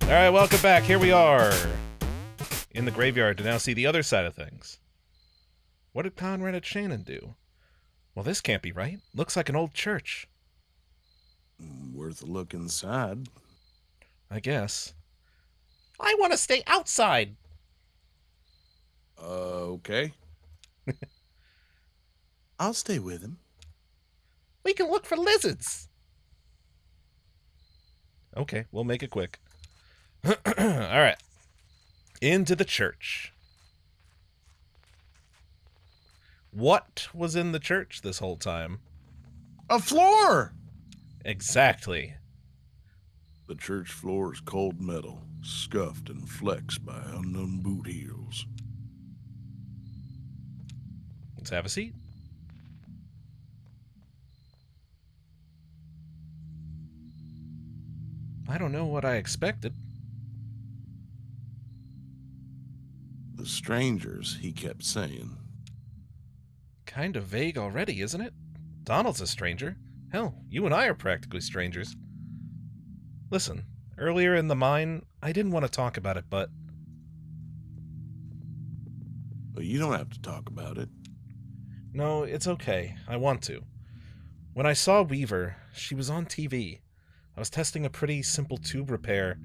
Alright, welcome back. Here we are in the graveyard to now see the other side of things. What did Conrad and Shannon do? Well, this can't be right. Looks like an old church. Worth a look inside. I guess. I want to stay outside. Okay. I'll stay with him. We can look for lizards. Okay, we'll make it quick. Alright. Into the church. What was in the church this whole time? A floor! Exactly. The church floor is cold metal, scuffed and flexed by unknown boot heels. Let's have a seat. I don't know what I expected. The strangers, he kept saying. Kind of vague already, isn't it? Donald's a stranger. Hell, you and I are practically strangers. Listen, earlier in the mine, I didn't want to talk about it, but... Well, you don't have to talk about it. No, it's okay. I want to. When I saw Weaver, she was on TV. I was testing a pretty simple tube repair,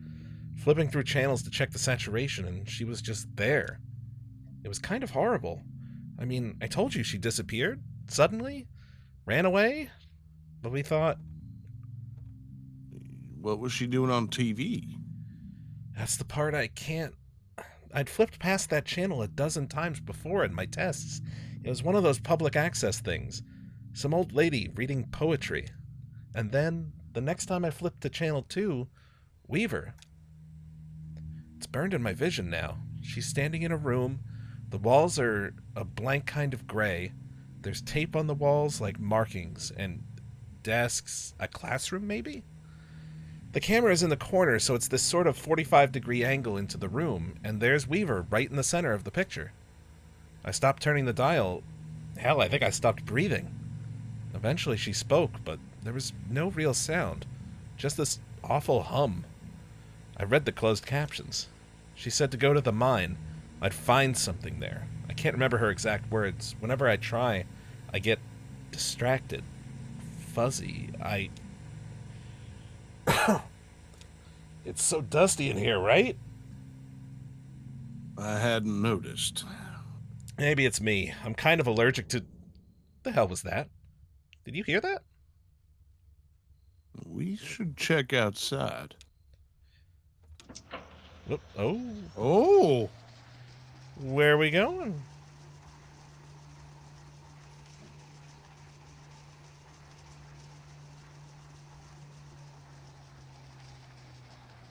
flipping through channels to check the saturation, and she was just there. It was kind of horrible. I mean, I told you she disappeared, suddenly, ran away, but we thought... What was she doing on TV? That's the part I can't... I'd flipped past that channel a dozen times before in my tests. It was one of those public access things. Some old lady reading poetry. And then, the next time I flipped to channel 2, Weaver. It's burned in my vision now. She's standing in a room. The walls are a blank kind of gray. There's tape on the walls like markings, and desks. A classroom, maybe? The camera is in the corner, so it's this sort of 45-degree angle into the room, and there's Weaver right in the center of the picture. I stopped turning the dial. Hell, I think I stopped breathing. Eventually she spoke, but there was no real sound. Just this awful hum. I read the closed captions. She said to go to the mine. I'd find something there. I can't remember her exact words. Whenever I try, I get distracted. Fuzzy. It's so dusty in here, right? I hadn't noticed. Maybe it's me. I'm kind of allergic to... The hell was that? Did you hear that? We should check outside. Whoop. Oh. Oh! Where are we going?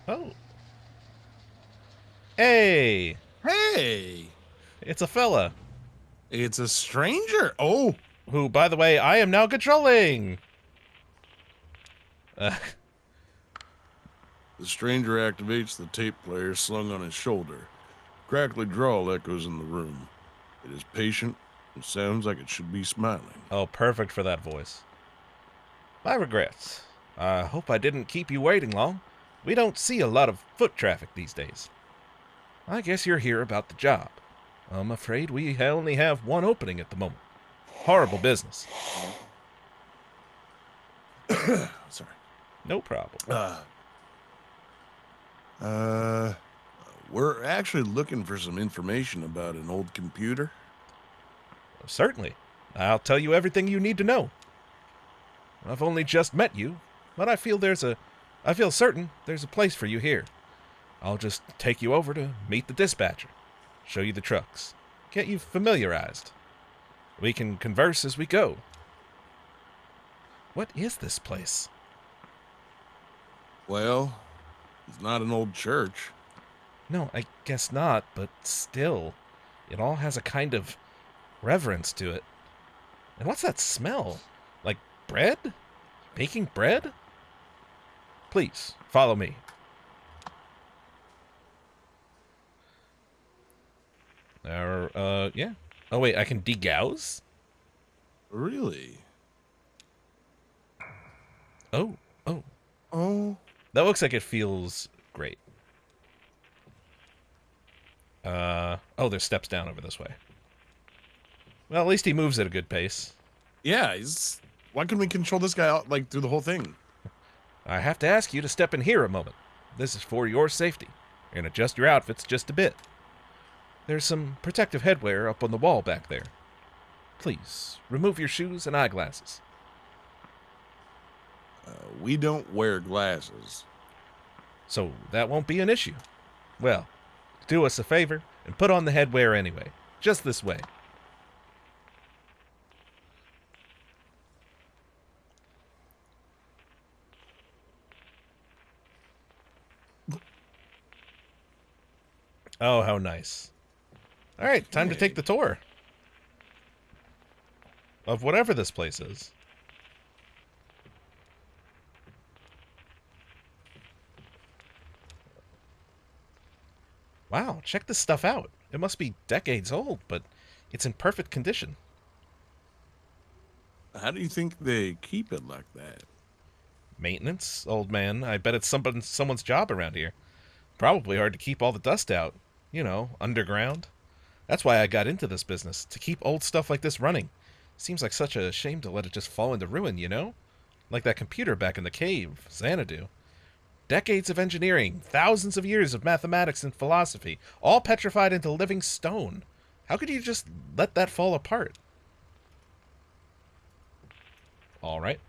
Oh. Hey! Hey! It's a fella. It's a stranger! Oh! Who, by the way, I am now controlling! The stranger activates the tape player slung on his shoulder. Crackly drawl echoes in the room. It is patient. It sounds like it should be smiling. Oh, perfect for that voice. My regrets. I hope I didn't keep you waiting long. We don't see a lot of foot traffic these days. I guess you're here about the job. I'm afraid we only have one opening at the moment. Horrible business. Sorry. No problem. We're actually looking for some information about an old computer. Certainly. I'll tell you everything you need to know. I've only just met you, but I feel certain there's a place for you here. I'll just take you over to meet the dispatcher, show you the trucks, get you familiarized. We can converse as we go. What is this place? Well, it's not an old church. No, I guess not, but still, it all has a kind of reverence to it. And what's that smell? Like bread? Baking bread? Please, follow me. Yeah. Oh, wait, I can degauss? Really? Oh. Oh. That looks like it feels great. Oh, there's steps down over this way. Well, at least he moves at a good pace. Yeah, why couldn't we control this guy out, like, through the whole thing? I have to ask you to step in here a moment. This is for your safety, and adjust your outfits just a bit. There's some protective headwear up on the wall back there. Please, remove your shoes and eyeglasses. We don't wear glasses. So that won't be an issue. Well, do us a favor and put on the headwear anyway. Just this way. Oh, how nice. All right, time to take the tour of whatever this place is. Wow, check this stuff out. It must be decades old, but it's in perfect condition. How do you think they keep it like that? Maintenance, old man. I bet it's someone's job around here. Probably hard to keep all the dust out. You know, underground. That's why I got into this business, to keep old stuff like this running. Seems like such a shame to let it just fall into ruin, you know? Like that computer back in the cave, Xanadu. Decades of engineering, thousands of years of mathematics and philosophy, all petrified into living stone. How could you just let that fall apart? All right.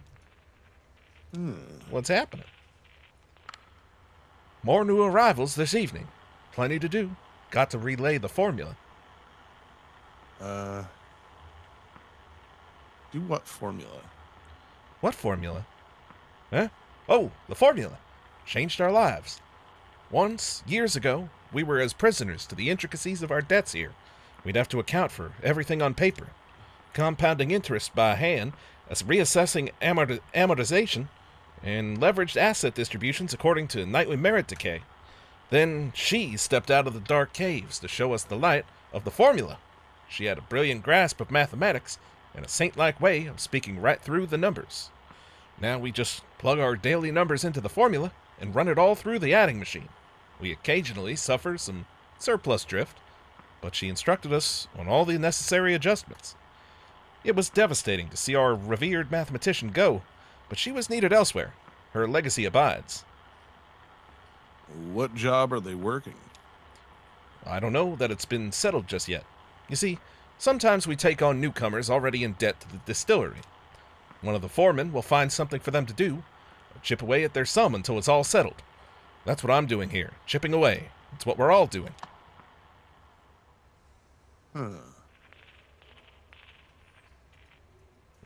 What's happening? More new arrivals this evening. Plenty to do. Got to relay the formula. Do what formula? What formula? Huh? Oh, the formula. Changed our lives. Once, years ago, we were as prisoners to the intricacies of our debts here. We'd have to account for everything on paper. Compounding interest by hand, as reassessing amortization, and leveraged asset distributions according to nightly merit decay. Then she stepped out of the dark caves to show us the light of the formula. She had a brilliant grasp of mathematics and a saint-like way of speaking right through the numbers. Now we just plug our daily numbers into the formula and run it all through the adding machine. We occasionally suffer some surplus drift, but she instructed us on all the necessary adjustments. It was devastating to see our revered mathematician go, but she was needed elsewhere. Her legacy abides. What job are they working? I don't know that it's been settled just yet. You see, sometimes we take on newcomers already in debt to the distillery. One of the foremen will find something for them to do, or chip away at their sum until it's all settled. That's what I'm doing here, chipping away. It's what we're all doing.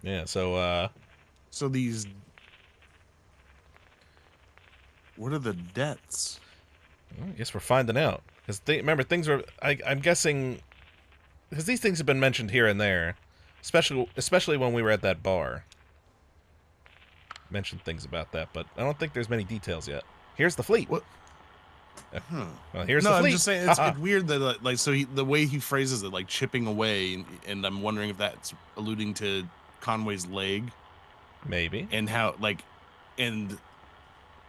Yeah, so, So these... What are the debts? I guess we're finding out. Because remember, things were... I'm guessing... Because these things have been mentioned here and there. Especially when we were at that bar. Mentioned things about that, but I don't think there's many details yet. Here's the fleet. What? Well, here's the No, fleet. I'm just saying, it's weird that, like, so the way he phrases it, like, chipping away, and I'm wondering if that's alluding to Conway's leg. Maybe. And how, like, and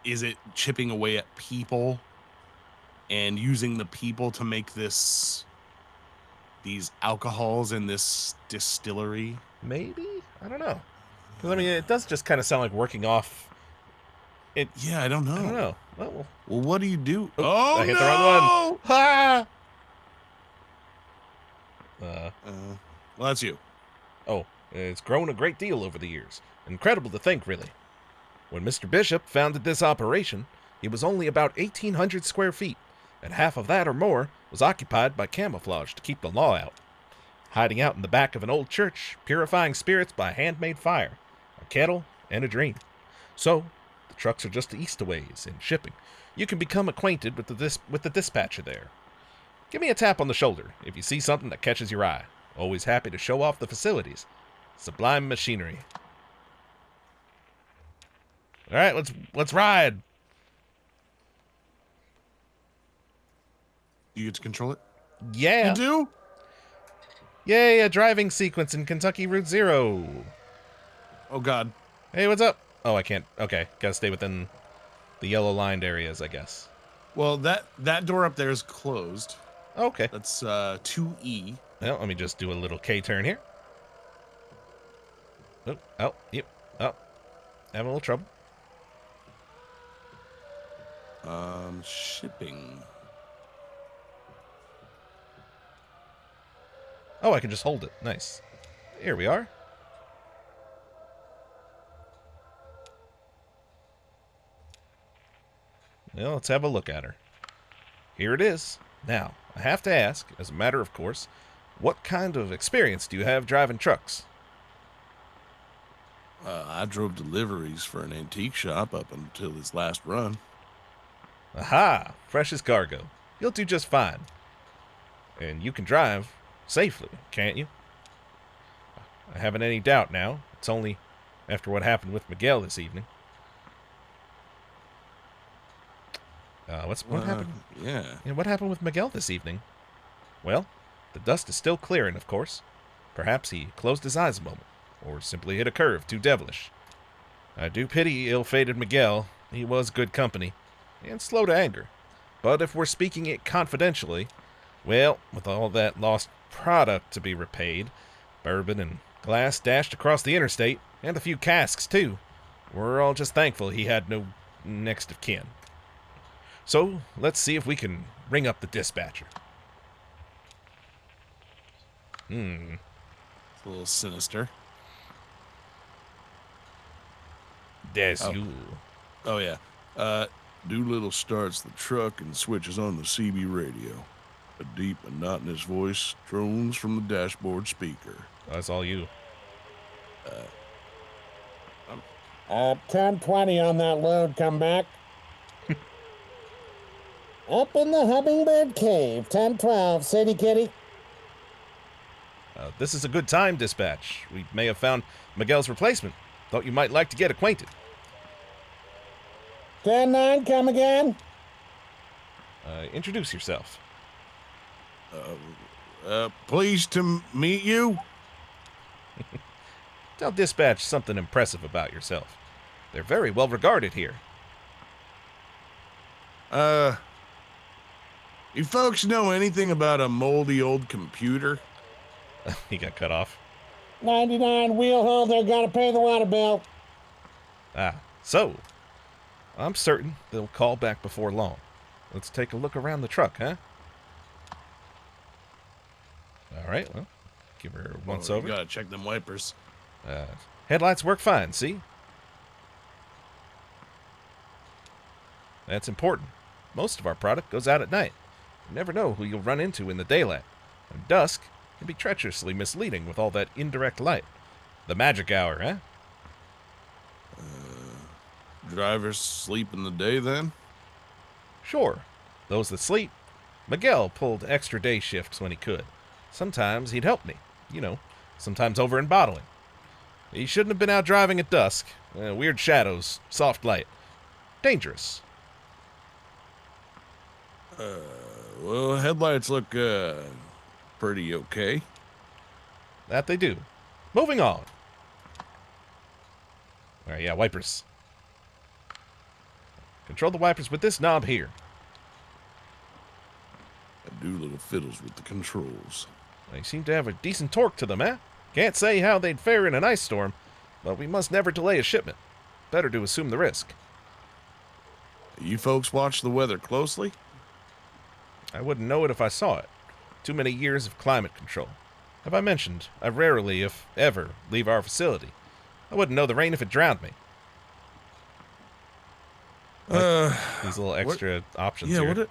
is it chipping away at people and using the people to make these alcohols in this distillery? Maybe? I don't know. Because, I mean, it does just kind of sound like working off... Yeah, I don't know. I don't know. Well, what do you do? I hit the wrong one. Ha! Well, that's you. Oh, it's grown a great deal over the years. Incredible to think, really. When Mr. Bishop founded this operation, it was only about 1,800 square feet, and half of that or more was occupied by camouflage to keep the law out. Hiding out in the back of an old church, purifying spirits by handmade fire, a kettle, and a dream. So, the trucks are just the Eastaways in shipping. You can become acquainted with the dispatcher there. Give me a tap on the shoulder if you see something that catches your eye. Always happy to show off the facilities. Sublime machinery. All right, let's ride. You get to control it? Yeah. You do? Yay, a driving sequence in Kentucky Route Zero. Oh, God. Hey, what's up? Oh, I can't. Okay, gotta stay within the yellow lined areas, I guess. Well, that door up there is closed. Okay. That's 2E. Well, let me just do a little K-turn here. Oh, yep. Oh, having a little trouble. Shipping. Oh, I can just hold it. Nice. Here we are. Well, let's have a look at her. Here it is. Now, I have to ask, as a matter of course, what kind of experience do you have driving trucks? I drove deliveries for an antique shop up until his last run. Aha! Fresh as cargo. You'll do just fine. And you can drive safely, can't you? I haven't any doubt now. It's only after what happened with Miguel this evening. What happened? Yeah. What happened with Miguel this evening? Well, the dust is still clearing, of course. Perhaps he closed his eyes a moment, or simply hit a curve too devilish. I do pity ill-fated Miguel. He was good company, and slow to anger. But if we're speaking it confidentially, well, with all that lost product to be repaid, bourbon and glass dashed across the interstate, and a few casks, too, we're all just thankful he had no next of kin. So, let's see if we can ring up the dispatcher. It's a little sinister. That's you. Oh, yeah. Doolittle starts the truck and switches on the CB radio. A deep, monotonous voice drones from the dashboard speaker. That's all you. 10:20 on that load, come back. Up in the Hummingbird Cave, 10:12, City Kitty. This is a good time, dispatch. We may have found Miguel's replacement. Thought you might like to get acquainted. 10:09, come again. Introduce yourself. Pleased to meet you. Tell dispatch something impressive about yourself. They're very well regarded here. You folks know anything about a moldy old computer? He got cut off. 99 wheel holder, gotta pay the water bill. So, I'm certain they'll call back before long. Let's take a look around the truck, huh? All right, well, give her once over. You gotta check them wipers. Headlights work fine, see? That's important. Most of our product goes out at night. You never know who you'll run into in the daylight. And dusk can be treacherously misleading with all that indirect light. The magic hour, eh? Drivers sleep in the day then? Sure. Those that sleep. Miguel pulled extra day shifts when he could. Sometimes he'd help me. You know, sometimes over in bottling. He shouldn't have been out driving at dusk. Weird shadows, soft light. Dangerous. Well, headlights look, pretty okay. That they do. Moving on. Alright, yeah, wipers. Control the wipers with this knob here. I do little fiddles with the controls. They seem to have a decent torque to them, eh? Can't say how they'd fare in an ice storm, but we must never delay a shipment. Better to assume the risk. You folks watch the weather closely? I wouldn't know it if I saw it. Too many years of climate control. Have I mentioned, I rarely, if ever, leave our facility. I wouldn't know the rain if it drowned me. These little extra options here. Well,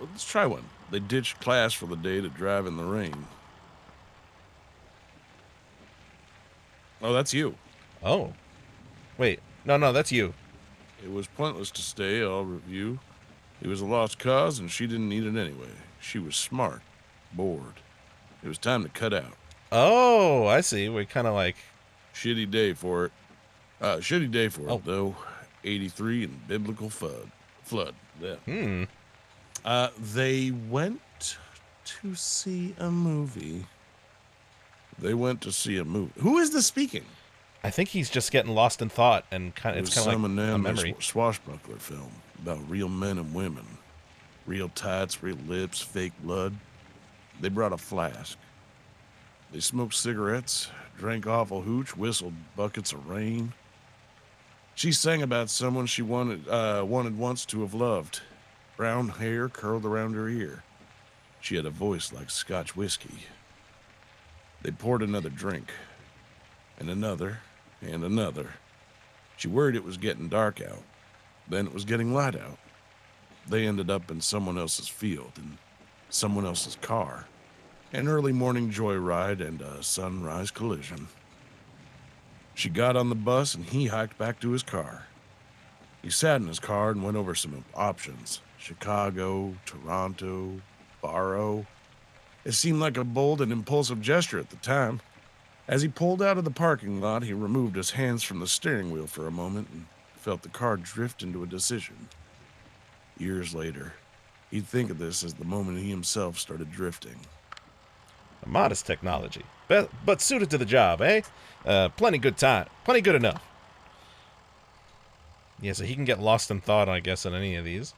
let's try one. They ditched class for the day to drive in the rain. Oh, that's you. Oh. Wait. No, that's you. It was pointless to stay, I'll review. It was a lost cause, and she didn't need it anyway. She was smart, bored. It was time to cut out. Oh, I see. We kind of like... Shitty day for it. Though. 83 and biblical flood. Yeah. They went to see a movie. Who is this speaking? I think he's just getting lost in thought, and it's kind of like a memory. Swashbuckler film about real men and women. Real tights, real lips, fake blood. They brought a flask. They smoked cigarettes, drank awful hooch, whistled buckets of rain. She sang about someone she wanted once to have loved. Brown hair curled around her ear. She had a voice like Scotch whiskey. They poured another drink, and another, and another. She worried it was getting dark out. Then it was getting light out. They ended up in someone else's field, in someone else's car. An early morning joyride and a sunrise collision. She got on the bus and he hiked back to his car. He sat in his car and went over some options. Chicago, Toronto, Barrow. It seemed like a bold and impulsive gesture at the time. As he pulled out of the parking lot, he removed his hands from the steering wheel for a moment and felt the car drift into a decision. Years later, he'd think of this as the moment he himself started drifting. A modest technology, but suited to the job, eh? Plenty good time. Plenty good enough. Yeah, so he can get lost in thought, I guess, on any of these.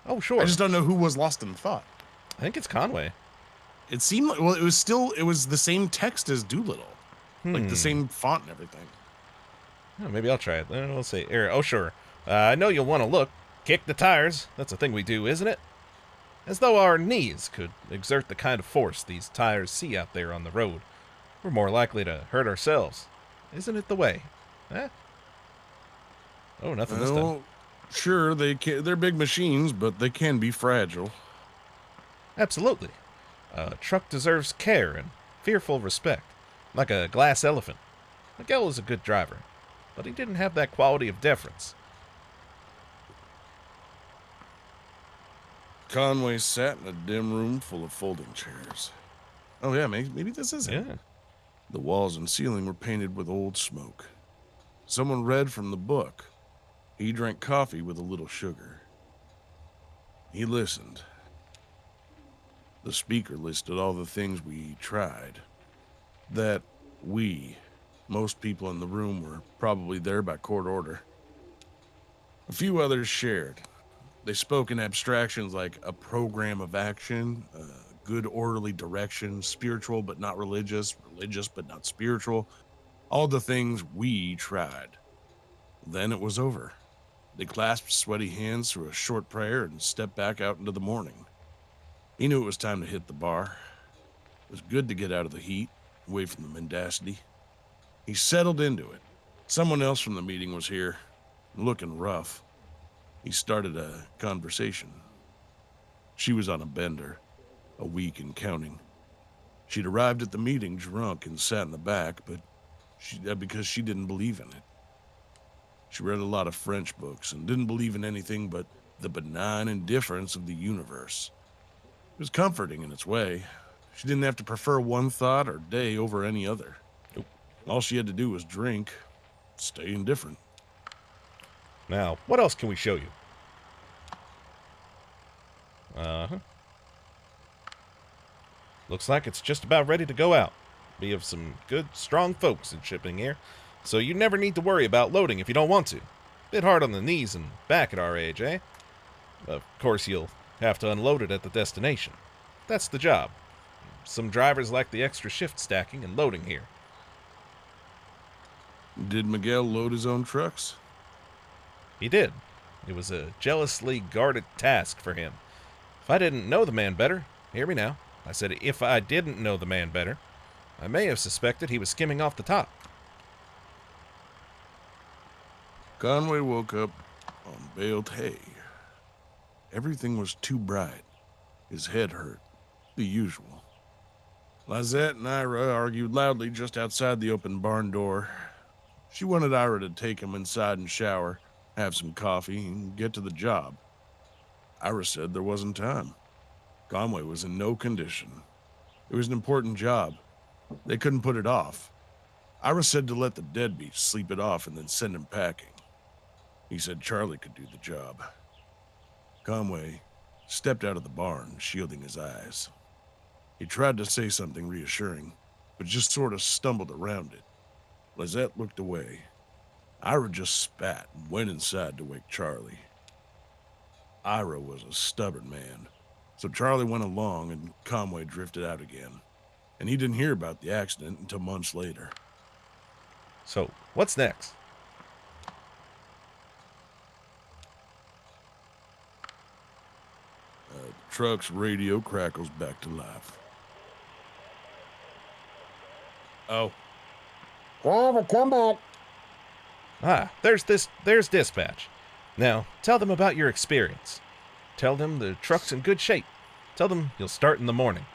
Oh, sure. I just don't know who was lost in thought. I think it's Conway. It seemed like, well, it was the same text as Doolittle. Like the same font and everything. Oh, maybe I'll try it. Let's see. Oh, sure. I know you'll want to look. Kick the tires. That's a thing we do, isn't it? As though our knees could exert the kind of force these tires see out there on the road. We're more likely to hurt ourselves. Isn't it the way? Eh? Oh, nothing this time. Sure, they're big machines, but they can be fragile. Absolutely. A truck deserves care and fearful respect, like a glass elephant. Miguel was a good driver, but he didn't have that quality of deference. Conway sat in a dim room full of folding chairs. Oh yeah, maybe this is it. Yeah. The walls and ceiling were painted with old smoke. Someone read from the book. He drank coffee with a little sugar. He listened. The speaker listed all the things we tried. That most people in the room were probably there by court order. A few others shared. They spoke in abstractions like a program of action, good orderly direction, spiritual but not religious, religious but not spiritual. All the things we tried. Then it was over. They clasped sweaty hands through a short prayer and stepped back out into the morning. He knew it was time to hit the bar. It was good to get out of the heat, away from the mendacity. He settled into it. Someone else from the meeting was here, looking rough. He started a conversation. She was on a bender, a week and counting. She'd arrived at the meeting drunk and sat in the back, but because she didn't believe in it. She read a lot of French books and didn't believe in anything but the benign indifference of the universe. It was comforting in its way. She didn't have to prefer one thought or day over any other. Nope. All she had to do was drink, stay indifferent. Now, what else can we show you? Looks like it's just about ready to go out. We have some good, strong folks in shipping here, so you never need to worry about loading if you don't want to. Bit hard on the knees and back at our age, eh? Of course, you'll have to unload it at the destination. That's the job. Some drivers like the extra shift stacking and loading here. Did Miguel load his own trucks? He did. It was a jealously guarded task for him. If I didn't know the man better, hear me now, I said if I didn't know the man better, I may have suspected he was skimming off the top. Conway woke up on baled hay. Everything was too bright. His head hurt. The usual. Lizette and Ira argued loudly just outside the open barn door. She wanted Ira to take him inside and shower, have some coffee, and get to the job. Ira said there wasn't time. Conway was in no condition. It was an important job. They couldn't put it off. Ira said to let the deadbeats sleep it off and then send him packing. He said Charlie could do the job. Conway stepped out of the barn, shielding his eyes. He tried to say something reassuring, but just sort of stumbled around it. Lizette looked away. Ira just spat and went inside to wake Charlie. Ira was a stubborn man. So Charlie went along and Conway drifted out again. And he didn't hear about the accident until months later. So, what's next? The truck's radio crackles back to life. Oh. Driver, come back. Ah, there's dispatch. Now, tell them about your experience. Tell them the truck's in good shape. Tell them you'll start in the morning.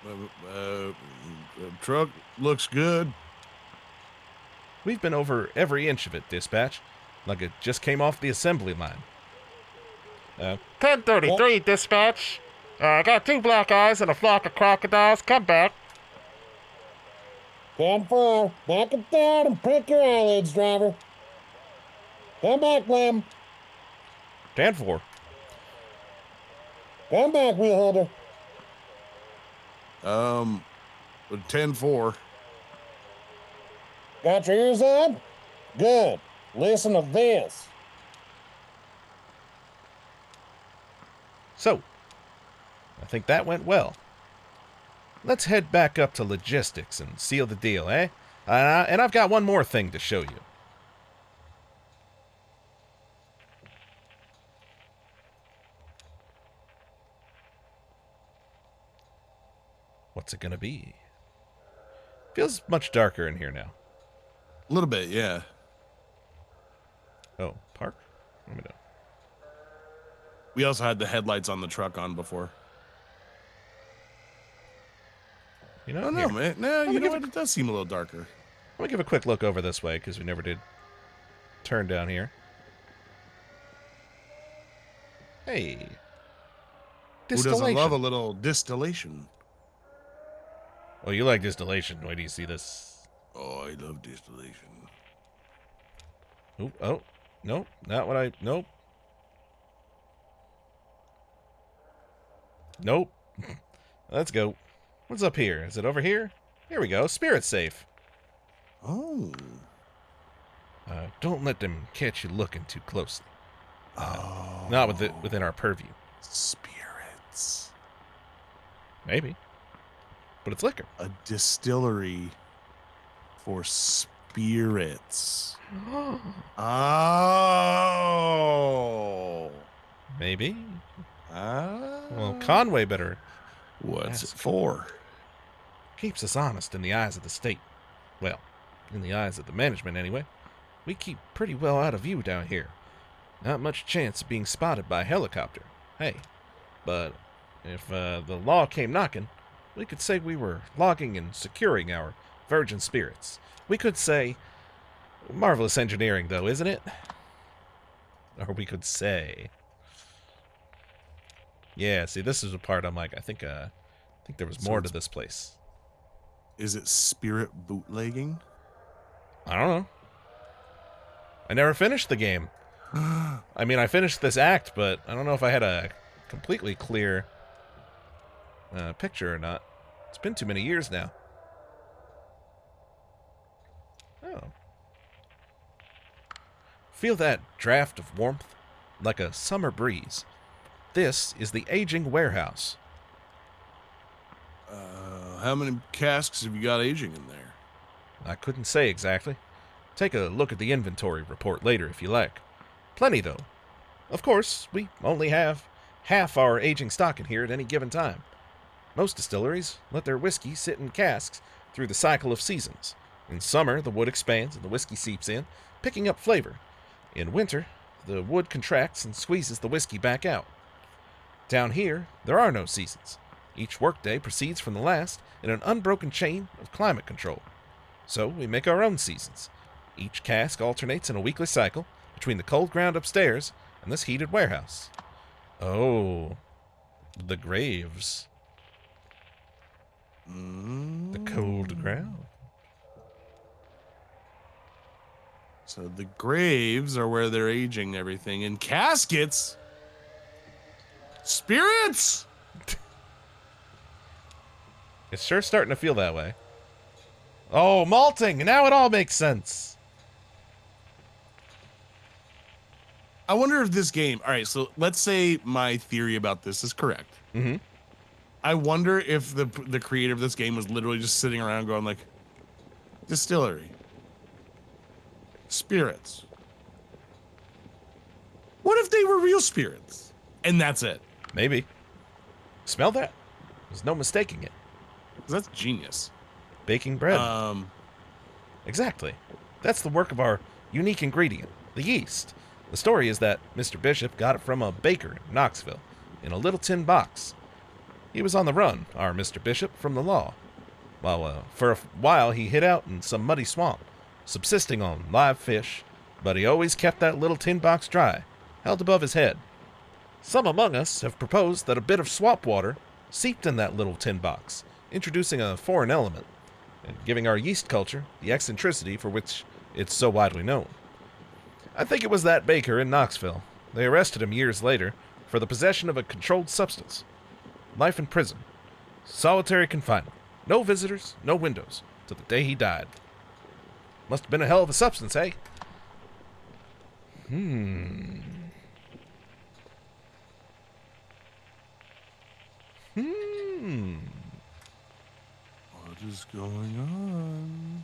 The truck looks good. We've been over every inch of it, dispatch. Like it just came off the assembly line. 1033, dispatch. I got 2 black eyes and a flock of crocodiles. Come back. 10-4. Back it down and prick your eyelids, driver. Come back, Lem. 10-4. Come back, wheel holder. 10-4. Got your ears on? Good. Listen to this. So, I think that went well. Let's head back up to logistics and seal the deal, eh? And I've got one more thing to show you. What's it gonna be? Feels much darker in here now. A little bit, yeah. Oh, park? Let me know. We also had the headlights on the truck on before. You know, Oh, no, here. man. No, me you know give what? It does seem a little darker. Let me give a quick look over this way, because we never did turn down here. Hey. Who doesn't Distillation. love a little distillation? Oh, you like distillation. Wait till you see this. Oh, I love distillation. Oh, nope, not what I, nope. Nope. Let's go. What's up here? Is it over here? Here we go. Spirit safe. Oh. Don't let them catch you looking too closely. Not within our purview. Spirits. Maybe. But it's liquor. A distillery for spirits. Oh. Maybe. Ah. Well, Conway better What's ask. it for? Keeps us honest in the eyes of the state. Well, in the eyes of the management, anyway. We keep pretty well out of view down here. Not much chance of being spotted by a helicopter. Hey, but if the law came knocking, we could say we were logging and securing our virgin spirits. We could say, marvelous engineering, though, isn't it? Or we could say, yeah. See, this is the part I'm like, I think there was more to this place. Is it spirit bootlegging? I don't know. I never finished the game. I mean, I finished this act, but I don't know if I had a completely clear picture or not. It's been too many years now. Oh. Feel that draft of warmth? Like a summer breeze. This is the aging warehouse. How many casks have you got aging in there? I couldn't say exactly. Take a look at the inventory report later if you like. Plenty, though. Of course, we only have half our aging stock in here at any given time. Most distilleries let their whiskey sit in casks through the cycle of seasons. In summer, the wood expands and the whiskey seeps in, picking up flavor. In winter, the wood contracts and squeezes the whiskey back out. Down here, there are no seasons. Each workday proceeds from the last in an unbroken chain of climate control. So we make our own seasons. Each cask alternates in a weekly cycle between the cold ground upstairs and this heated warehouse. Oh, the graves. The cold ground. So the graves are where they're aging everything. And caskets? Spirits? It's sure starting to feel that way. Oh, malting! Now it all makes sense. I wonder if this game. All right, so let's say my theory about this is correct. Mm-hmm. I wonder if the creator of this game was literally just sitting around going like, distillery, spirits. What if they were real spirits? And that's it. Maybe. Smell that? There's no mistaking it. That's genius. Baking bread. Exactly. That's the work of our unique ingredient, the yeast. The story is that Mr. Bishop got it from a baker in Knoxville, in a little tin box. He was on the run, our Mr. Bishop, from the law. For a while he hid out in some muddy swamp, subsisting on live fish, but he always kept that little tin box dry, held above his head. Some among us have proposed that a bit of swamp water seeped in that little tin box, introducing a foreign element, and giving our yeast culture the eccentricity for which it's so widely known. I think it was that baker in Knoxville. They arrested him years later for the possession of a controlled substance. Life in prison. Solitary confinement. No visitors, no windows, till the day he died. Must have been a hell of a substance, eh? What is going on?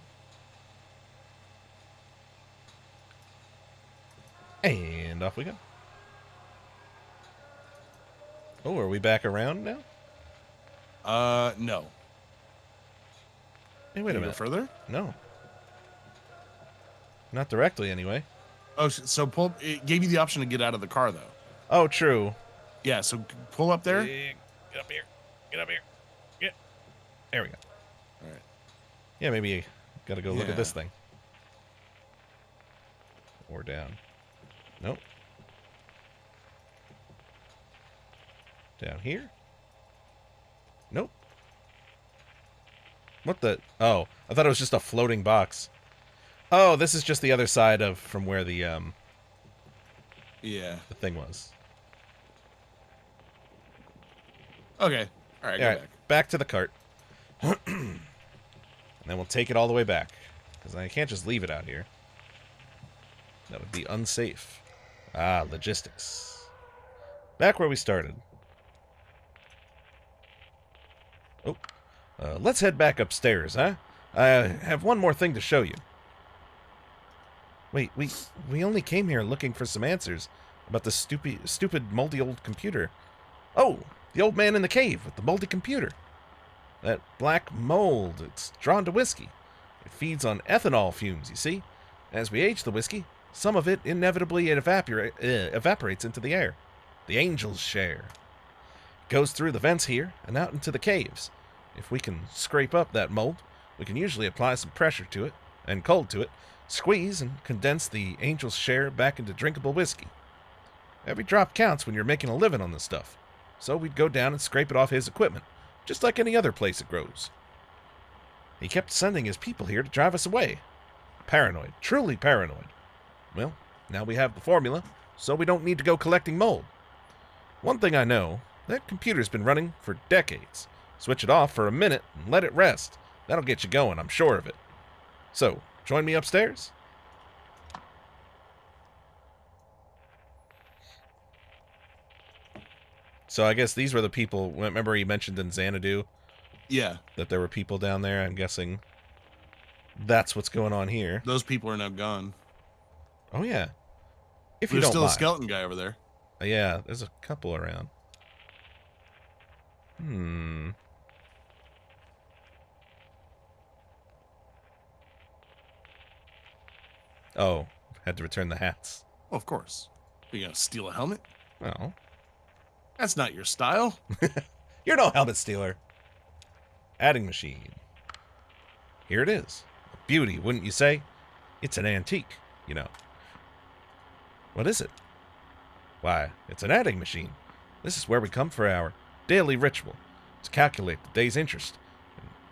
And off we go. Oh, are we back around now? No. Hey, wait a Can you go minute. further? No. Not directly, anyway. Oh, so pull. It gave you the option to get out of the car, though. Oh, true. Yeah, so pull up there. Get up here. Get up here. Get. There we go. All right. Yeah, maybe you gotta go look Yeah. at this thing. Or down. Nope. Down here? Nope. What the? Oh, I thought it was just a floating box. Oh, this is just the other side of from where the Yeah. thing was. Okay. All right. Go back. Back to the cart. And then we'll take it all the way back. Because I can't just leave it out here. That would be unsafe. Ah, logistics. Back where we started. Oh. Let's head back upstairs, huh? I have one more thing to show you. Wait, we only came here looking for some answers about the stupid moldy old computer. Oh, the old man in the cave with the moldy computer. That black mold, it's drawn to whiskey. It feeds on ethanol fumes, you see. As we age the whiskey, some of it inevitably evaporates into the air. The angel's share. It goes through the vents here and out into the caves. If we can scrape up that mold, we can usually apply some pressure to it, and cold to it, squeeze and condense the angel's share back into drinkable whiskey. Every drop counts when you're making a living on this stuff. So we'd go down and scrape it off his equipment, just like any other place it grows. He kept sending his people here to drive us away. Paranoid, truly paranoid. Well, now we have the formula, so we don't need to go collecting mold. One thing I know, that computer's been running for decades. Switch it off for a minute and let it rest. That'll get you going, I'm sure of it. So, join me upstairs? So I guess these were the people, remember he mentioned in Xanadu Yeah. that there were people down there? I'm guessing that's what's going on here. Those people are now gone. Oh, yeah. If you There's don't still a mind. skeleton guy over there. Yeah, there's a couple around. Oh, had to return the hats. Oh, of course. You gonna steal a helmet? Well, That's not your style. you're no helmet stealer. Adding machine. Here it is. A beauty, wouldn't you say? It's an antique, you know. What is it? Why, it's an adding machine. This is where we come for our daily ritual, to calculate the day's interest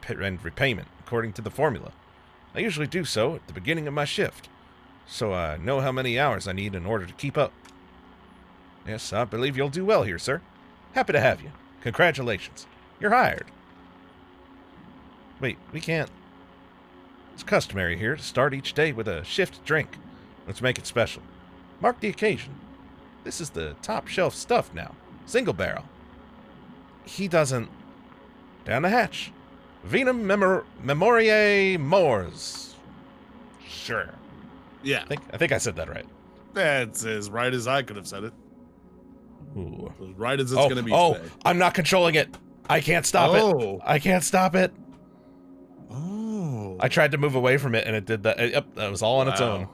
and repayment according to the formula. I usually do so at the beginning of my shift, so I know how many hours I need in order to keep up. Yes, I believe you'll do well here, sir. Happy to have you. Congratulations. You're hired. Wait, we can't. It's customary here to start each day with a shift drink. Let's make it special. Mark the occasion. This is the top shelf stuff now. Single barrel. He doesn't... Down the hatch. Venum memoriae mors. Sure. Yeah. I think I said that right. That's as right as I could have said it. Ooh. As right as it's going to be today. I'm not controlling it. I can't stop it. I can't stop it. Oh. I tried to move away from it, and it did that. Yep, that was all on its own.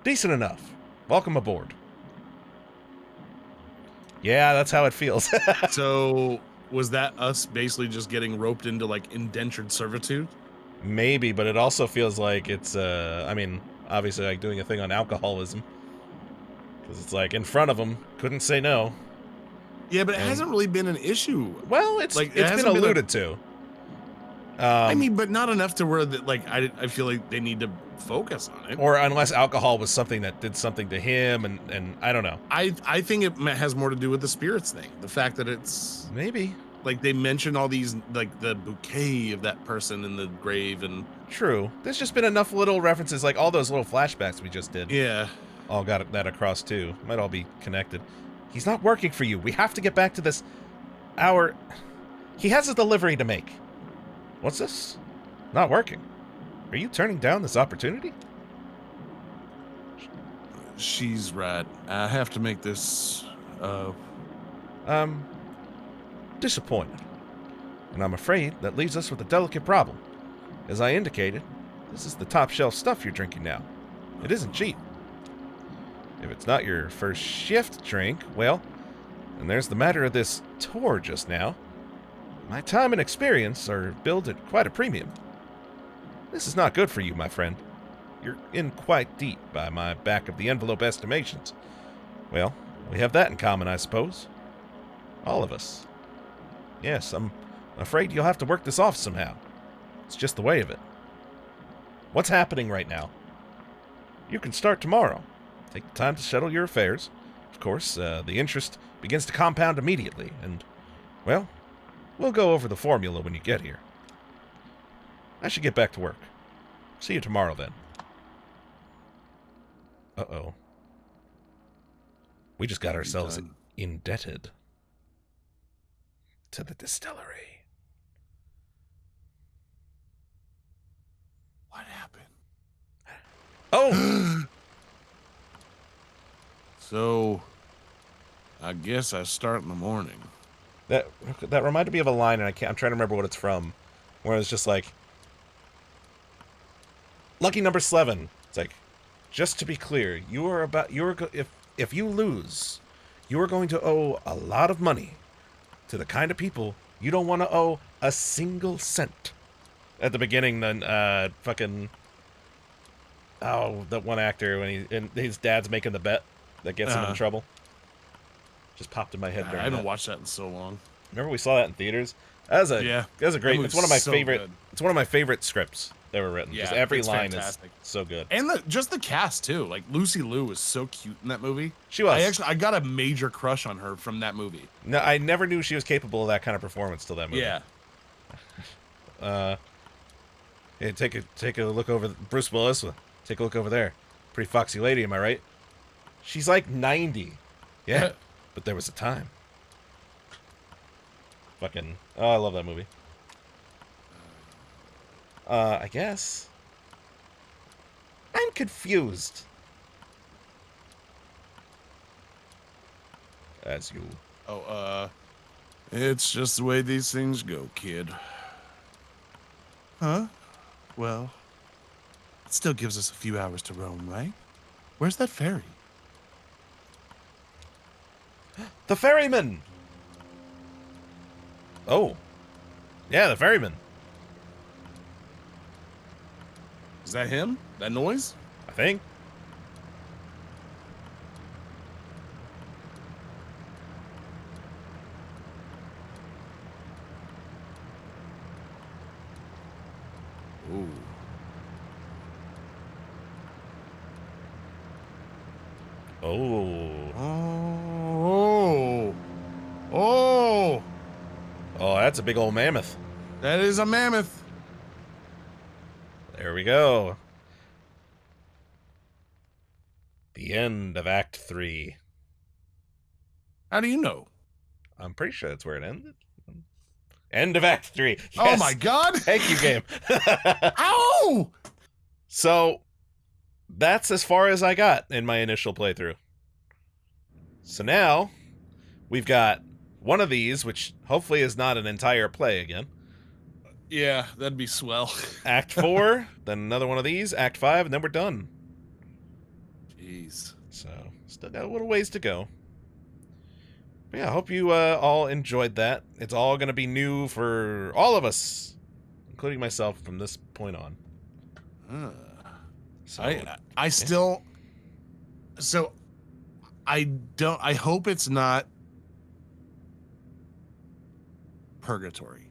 Decent enough. Welcome aboard. Yeah, that's how it feels. So, was that us basically just getting roped into, like, indentured servitude? Maybe, but it also feels like it's, I mean, obviously, like, doing a thing on alcoholism. Because it's like, in front of them, couldn't say no. Yeah, but it hasn't really been an issue. Well, it's been alluded to. I mean, but not enough to where, like, I feel like they need to focus on it. Or unless alcohol was something that did something to him, and I don't know. I think it has more to do with the spirits thing. The fact that it's... Maybe. Like, they mention all these, like, the bouquet of that person in the grave and... True. There's just been enough little references, like all those little flashbacks we just did. Yeah. All got that across, too. Might all be connected. He's not working for you. We have to get back to this... He has a delivery to make. What's this? Not working. Are you turning down this opportunity? She's right. I have to make this, Disappointed. And I'm afraid that leaves us with a delicate problem. As I indicated, this is the top shelf stuff you're drinking now. It isn't cheap. If it's not your first shift drink, well, and there's the matter of this tour just now. My time and experience are billed at quite a premium. This is not good for you, my friend. You're in quite deep by my back-of-the-envelope estimations. Well, we have that in common, I suppose. All of us. Yes, I'm afraid you'll have to work this off somehow. It's just the way of it. What's happening right now? You can start tomorrow. Take the time to settle your affairs. Of course, the interest begins to compound immediately, and, well, we'll go over the formula when you get here. I should get back to work. See you tomorrow, then. Uh-oh. We just got ourselves indebted to the distillery. What happened? Oh! So, I guess I start in the morning. That reminded me of a line, and I'm trying to remember what it's from, where it's just like, lucky number 7. It's like, just to be clear, if you lose, you are going to owe a lot of money to the kind of people you don't want to owe a single cent. At the beginning, then fucking that one actor when his dad's making the bet that gets him in trouble. Just popped in my head. I haven't watched that in so long. Remember we saw that in theaters? That was a great. It's one of my favorite. Good. It's one of my favorite scripts ever written. Yeah, every line fantastic. Is so good. And just the cast too. Like Lucy Liu was so cute in that movie. She was. I got a major crush on her from that movie. No, I never knew she was capable of that kind of performance till that movie. Yeah. Hey, take a look over Bruce Willis. Take a look over there. Pretty foxy lady, am I right? She's like 90. Yeah, but there was a time. Fucking, I love that movie. I guess. I'm confused. As you. It's just the way these things go, kid. Huh? Well, it still gives us a few hours to roam, right? Where's that ferry? The ferryman! Oh. Yeah, the ferryman. Is that him? That noise? I think. Ooh. Oh. Oh. Oh. Oh, that's a big old mammoth. That is a mammoth. There we go. The end of Act 3. How do you know? I'm pretty sure that's where it ended. End of Act 3. Yes. Oh my god! Thank you, game. Ow! So, that's as far as I got in my initial playthrough. So now, we've got one of these, which hopefully is not an entire play again. Yeah, that'd be swell. Act 4, then another one of these, Act 5, and then we're done. Jeez. So, still got a little ways to go. But yeah, I hope you all enjoyed that. It's all going to be new for all of us, including myself from this point on. So, I still... So, I hope it's not purgatory.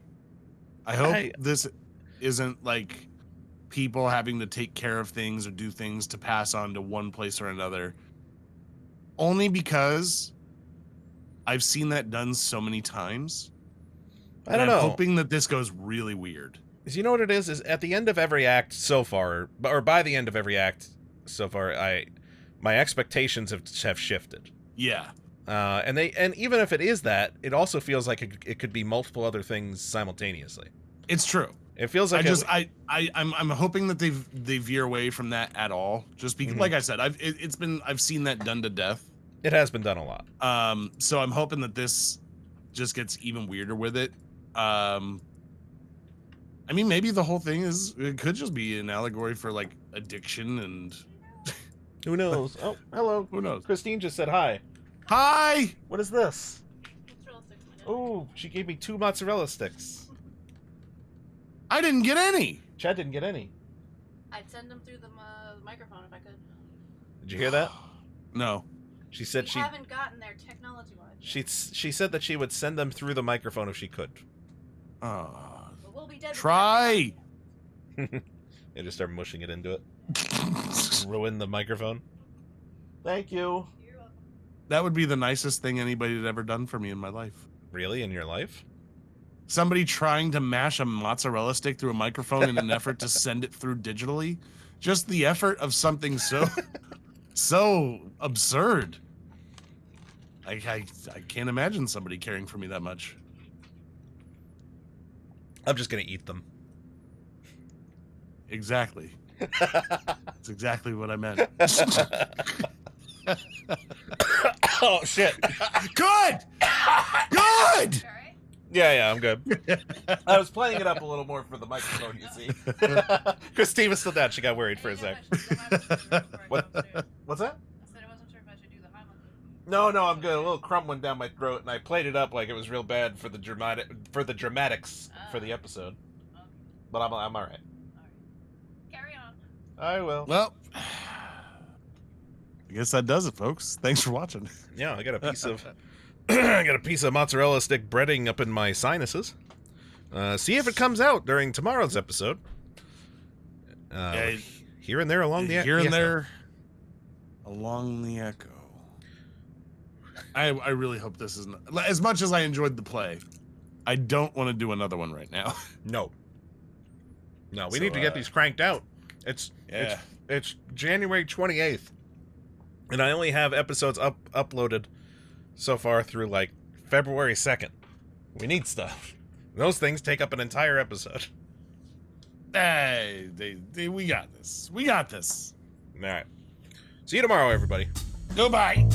I hope this isn't like people having to take care of things or do things to pass on to one place or another. Only because I've seen that done so many times. I don't know. I'm hoping that this goes really weird. Is you know what it is? Is at the end of every act so far, or by the end of every act so far, my expectations have shifted. Yeah. And even if it is that, it also feels like it could be multiple other things simultaneously. It's true. It feels like I'm hoping that they veer away from that at all. Just because, like I said, I've seen that done to death. It has been done a lot. So I'm hoping that this just gets even weirder with it. I mean, maybe the whole thing it could just be an allegory for like addiction and who knows? Oh, hello. Who knows? Christine just said hi. Hi. What is this? Mozzarella sticks, my dad. Oh, she gave me 2 mozzarella sticks. I didn't get any. Chad didn't get any. I'd send them through the microphone if I could. Did you hear that? No. She said We haven't gotten there technology-wise. she said that she would send them through the microphone if she could. But we'll be dead. Try. They just start mushing it into it. Ruin the microphone. Thank you. You're welcome. That would be the nicest thing anybody had ever done for me in my life. Really? In your life? Somebody trying to mash a mozzarella stick through a microphone in an effort to send it through digitally. Just the effort of something so absurd. I can't imagine somebody caring for me that much. I'm just gonna eat them. Exactly. That's exactly what I meant. Oh shit. Good! Good! All right. Yeah, I'm good. I was playing it up a little more for the microphone, you see. Christine was still down. She got worried for a sec. What's that? I said I wasn't sure if I should do the high one. No, I'm good. A little crumb went down my throat, and I played it up like it was real bad for the dramatics for the episode. Okay. But I'm all right. All right. Carry on. I will. Well, I guess that does it, folks. Thanks for watching. Yeah, I got a piece of I got a piece of mozzarella stick breading up in my sinuses. See if it comes out during tomorrow's episode. Here and there along the Here and echo. there along the echo. I really hope this isn't... As much as I enjoyed the play, I don't want to do another one right now. No, we So, need to get these cranked out. It's January 28th, and I only have episodes uploaded so far through like February 2nd. We need stuff. Those things take up an entire episode. Hey, we got this. We got this. All right. See you tomorrow, everybody. Goodbye.